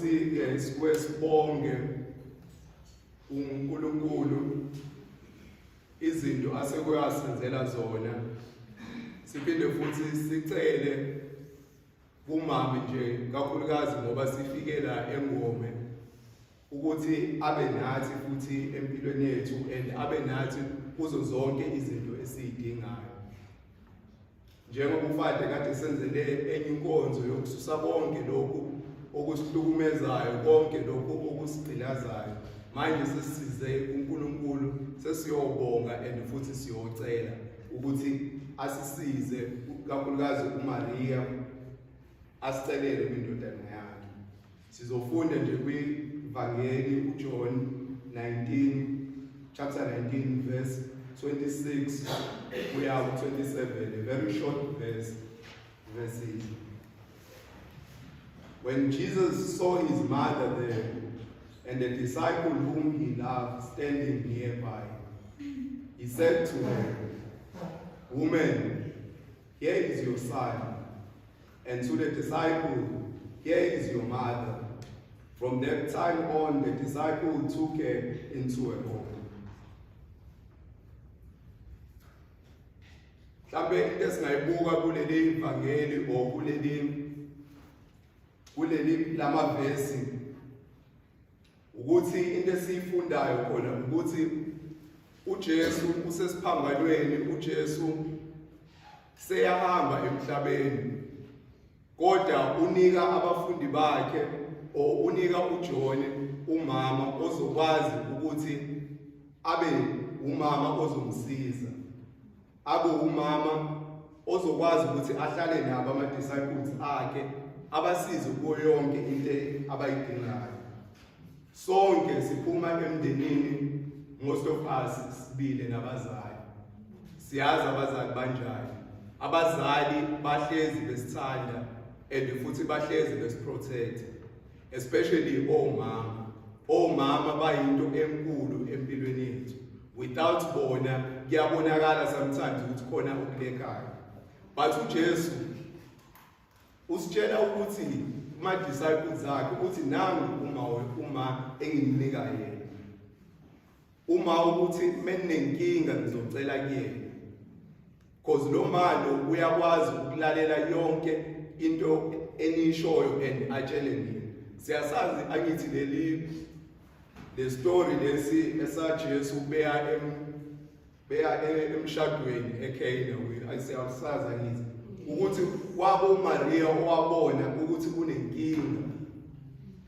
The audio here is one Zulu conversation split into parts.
futhi sibonge uNkulunkulu izinto asekuyasenzela zona. Siphinde futhi sicele kumama nje kakhulukazi ngoba sifike la eNgome ukuthi abe nathi futhi empilweni yethu and abe nathi kuzo zonke izinto esizidingayo. Njengoba ufade kade senzele enye inkonzo yokususa konke lokhu okusihlukumezayo, konke lokhu okusigqilazayo. Manje sesize uNkulunkulu, sesiyobonga and futhi siyocela ukuthi asisize kakhulukazi uMaria asicelele kwindodana yakhe. Sizofunda nje kwivangeli uJohn 19 chapter 19 verse 26 kuya ku27, a very short verses. When Jesus saw his mother there and the disciple whom he loved standing nearby, he said to her, "Woman, here is your son." And to the disciple, "Here is your mother." From that time on, the disciple took her into a home. Mhlambe into esingayibuka kuleli ivangeli or kuleli lamavesi ukuthi into esifundayo khona ukuthi uJesu usesiphambanweni, uJesu seyahamba emhlabeni, kodwa unika abafundi bakhe or unika uJohn umama ozokwazi ukuthi abe umama ozomsiza, abe umama ozokwazi ukuthi ahlale nabo ama-disciples akhe, abasize kuyo yonke into abayidingayo. Sonke siphuma emndenini, most of us sibile nabazali. Siyazi abazali banjani. Abazali bahlezi besithanda and futhi bahlezi besiprotect, especially omama. Omama bayinto enkulu empilweni yethu. Without bona kuyabonakala sometimes ukuthi khona okulekayo. But uJesu usitshela ukuthi ama-disciples akhe ukuthi nami uma engimnika yena. Uma ukuthi menenkinga ngizocela kuyena. Because lo manje uyakwazi ukulalela yonke into enishoyo and atshele nini. Siyasazi angithi le story lesi esaJesu beya emshadweni eCana, ayisiyasazi angithi ukuthi kwabo uMaria owabona ukuthi kunenkinga,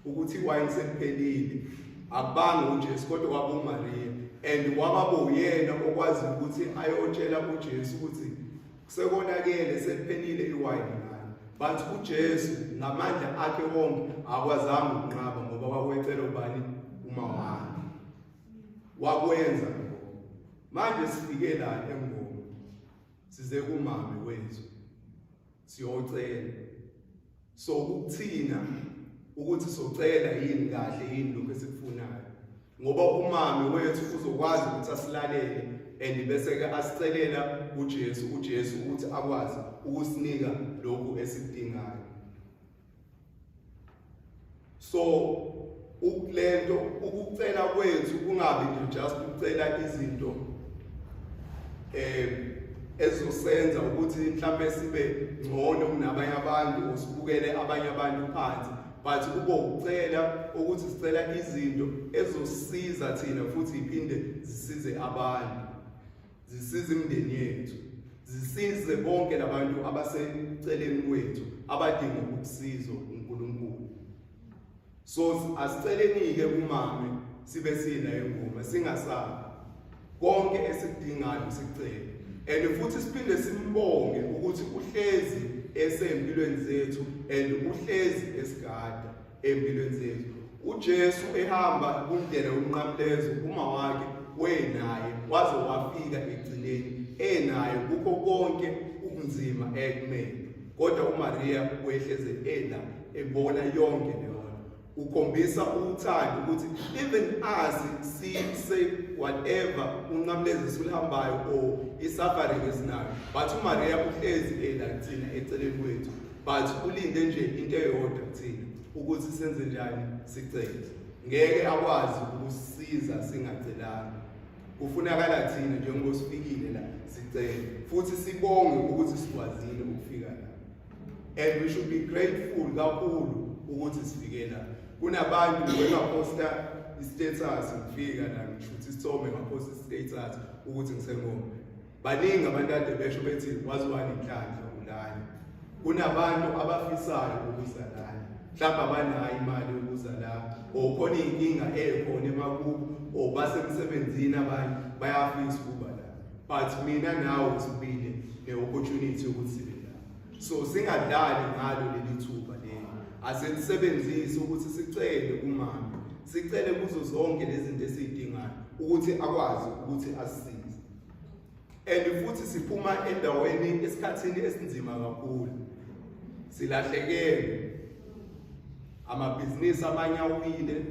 ukuthi wine seliphelile, akubanga uJesu kodwa kwabo uMaria, and wababo uyena okwazi ukuthi ayotshela uJesu ukuthi kusekonakele seliphelile iwine ngani. But uJesu ngamandla akhe wonke akwazanga ukunqaba ngoba wakwecela ubani umama wakwenza. Manje sifike la eNgome, size kumama wethu siyocela. So ukuthina ukuthi socela yini kahle yini lokho esikufunayo, ngoba umama wethu uzokwazi ukuthi asilalele and bese ke asicelela uJesu ukuthi akwazi ukusinika lokho esidingayo. So ukulento ukucela kwethu kungabi nje just ukucela izinto ezosenza ukuthi mhlambe sibe ngcono kunabanye abantu osibukele abanye abantu phansi, but kube ukucela ukuthi sicela izinto ezosiza thina futhi iphinde zisize abantu, zisize imindeni yethu, zisize bonke labantu abaseceleni kwethu abadinga ukusizwa uNkulunkulu. So asiceleni-ke kumame sibe sila eNgome, singasabi konke esikudingayo sicele, and futhi siphinde simbonge ukuthi uhlezi esempilweni zethu and uhlezi esigada empilweni zethu. uJesu ehamba kundlela yomnqamlezo, uma wakhe wenaye waze wafika egcineni enaye kukho konke ubunzima ekumele, kodwa uMaria wehleze ela ebona yonke leyo. Ukhombisa uthando ukuthi even us say whatever unqamleze sihambayo or isuffering esinayo, but uMaria uhlezi ela kuthina eceleni kwethu, but ulinde nje into eyodwa kuthina ukuthi senze njani sicele. Ngeke akwazi ukusisiza singacelanga. Kufunakala thina njengoba sifikile la sicele futhi sibonge ukuthi sikwazile ukufika la. And we should be grateful kakhulu ukuthi sifike la. Kunabantu bengaposta i-status ngifika la ngishuthi isithombe ngaposta i-status ukuthi ngisengoma. Baningi abantu ade besho bethi waziwani inhlanhla ulana. Kunabantu abafisayo ukuza la. Mhlawumbe abanayo imali yokuza la, or khona inkinga ekhona emakubo, or basemsebenzini abanye bayafisa ukuba la. But mina nawe sibile ne-opportunity yokuthi sibe la. So singadlali ngalo leli thuba leli. Asisebenzise ukuthi sicele kumama. Sicele kuzo zonke lezi zinto esizidingayo ukuthi akwazi ukuthi asisize. And futhi siphuma endaweni esikhathini esinzima kakhulu. Silahlekelwe. Amabhizinisi amanye awile,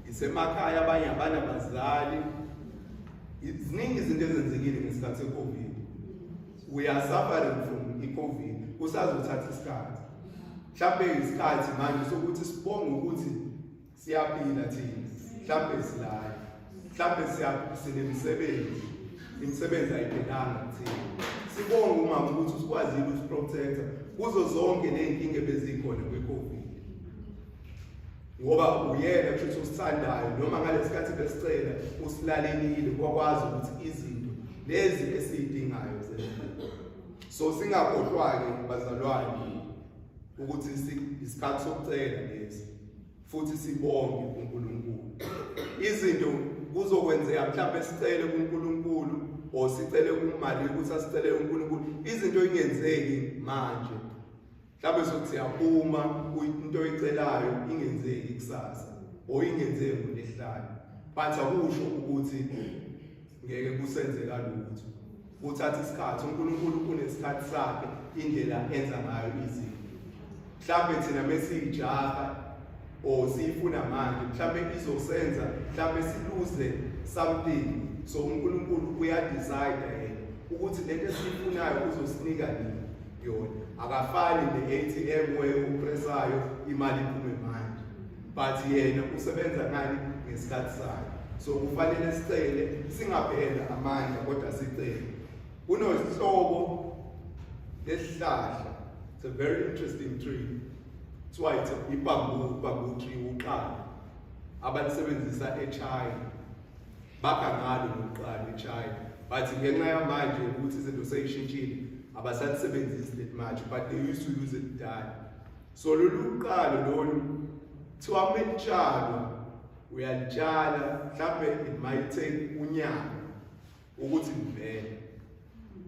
isemakhaya abanye abanabazali. Iziningi izinto ezenzekile ngesikhathi se-COVID. We are suffering from i-COVID. Kusazothatha isikhathi. Mhlawumbe isikhathi manje sokuthi sibonge ukuthi siyaphila thina. Mhlawumbe silala. Mhlawumbe sinemisebenzi. Imisebenzi ayiphelanga kuthina. Sibonge umama ukuthi usikwazile usiprotecta kuzo zonke ley'nkinga ebezikhona kwi-COVID. Ngoba uyena kusho usithandayo noma ngalesikhathi besicela usilalelile kwakwazi ukuthi izinto lezi esizidingayo zenziwe. So singakhohlwa-ke bazalwane ukuthi isikhathi sokucela lesi futhi sibonge uNkulunkulu. Izinto kuzokwenzeka mhlawumbe sicele kuNkulunkulu or sicele kumali ukuthi asicele uNkulunkulu izinto ingenzeki manje. Mhlawumbe sokuthi siyaphuma into oyicelayo ingenzeki kusasa or ingenzeki ngolesihlanu. But akusho ukuthi ngeke kusenzeka lutho. Kuthatha isikhathi, uNkulunkulu unesikhathi sakhe indlela enza ngayo izinto. Mhlawumbe thina mesiyijaha or siyifuna manje, mhlawumbe izosenza, mhlawumbe siluze something. So uNkulunkulu uyadecide yena ukuthi lento esiyifunayo uzosinika nini yona. Akafani ne-ATM where upresayo imali iphume manje. But yena usebenza ngani ngesikhathi sakhe. So kufanele sicele singaphela amandla kodwa sicele. Kunohlobo lesihlahla. It's a very interesting tree. It's why it's a bamboo tree uqala. Abalisebenzisa eChina. Bakha ngalo lokuqala eChina. But ngenxa yamanje ukuthi izinto seyishintshile abasalisebenzisi leli manje, but they used to use it kudala. So lolu qalo lolu kuthiwa melitshalwa uyalitshala mhlawumbe it might take unyaka ukuthi livele.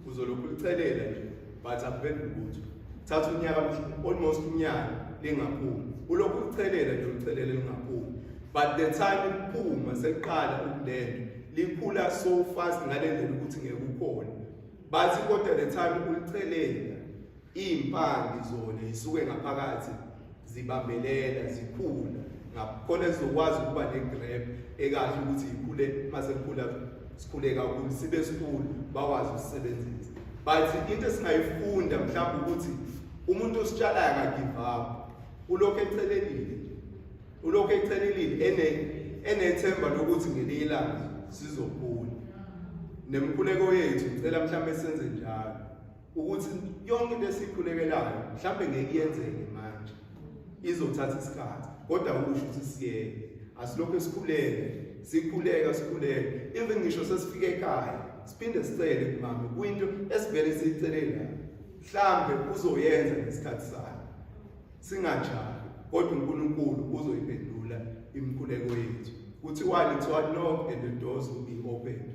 Uzolokhu licelela nje but akuveli lutho. Thatha unyaka almost unyaka lingaphumi. Ulokhu licelela nje ulicelela lingaphumi. But the time liphuma seqala ukulenda likhula so fast ngalendlela ukuthi ngeke ukhona. Bathi kodwa the time ulicelela impande zona isuke ngaphakathi zibambelela zikhula ngakhona zizokwazi ukuba negrab ekahle ukuthi ikhule mase kukhula sikhule kakhulu sibe sikhulu bakwazi ukusebenzisa. But into esingayifunda mhlawumbe ukuthi umuntu ositshalayo akagive up. Ulokhu ecelelile enethemba lokuthi ngelinye ilanga sizokhula. Nemkhuleko yethu ngicela mhlawumbe senze njalo ukuthi yonke into esikhulekelayo mhlawumbe ngeke yenzeke manje, izothatha isikhathi, kodwa ukusho ukuthi siyeke asilokho sikhuleka even ngisho sesifike ekhaya siphinde sicele kumama kwinto esivele siyicelela mhlawumbe uzoyenza ngesikhathi sakhe. Singanjalo kodwa uNkulunkulu uzoyiphendula imikhuleko yethu. Kuthiwa knock and the doors will be opened.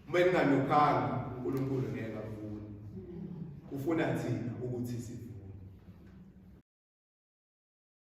Uma ninganokhanga uNkulunkulu ngeke avule. Ufuna thina ukuthi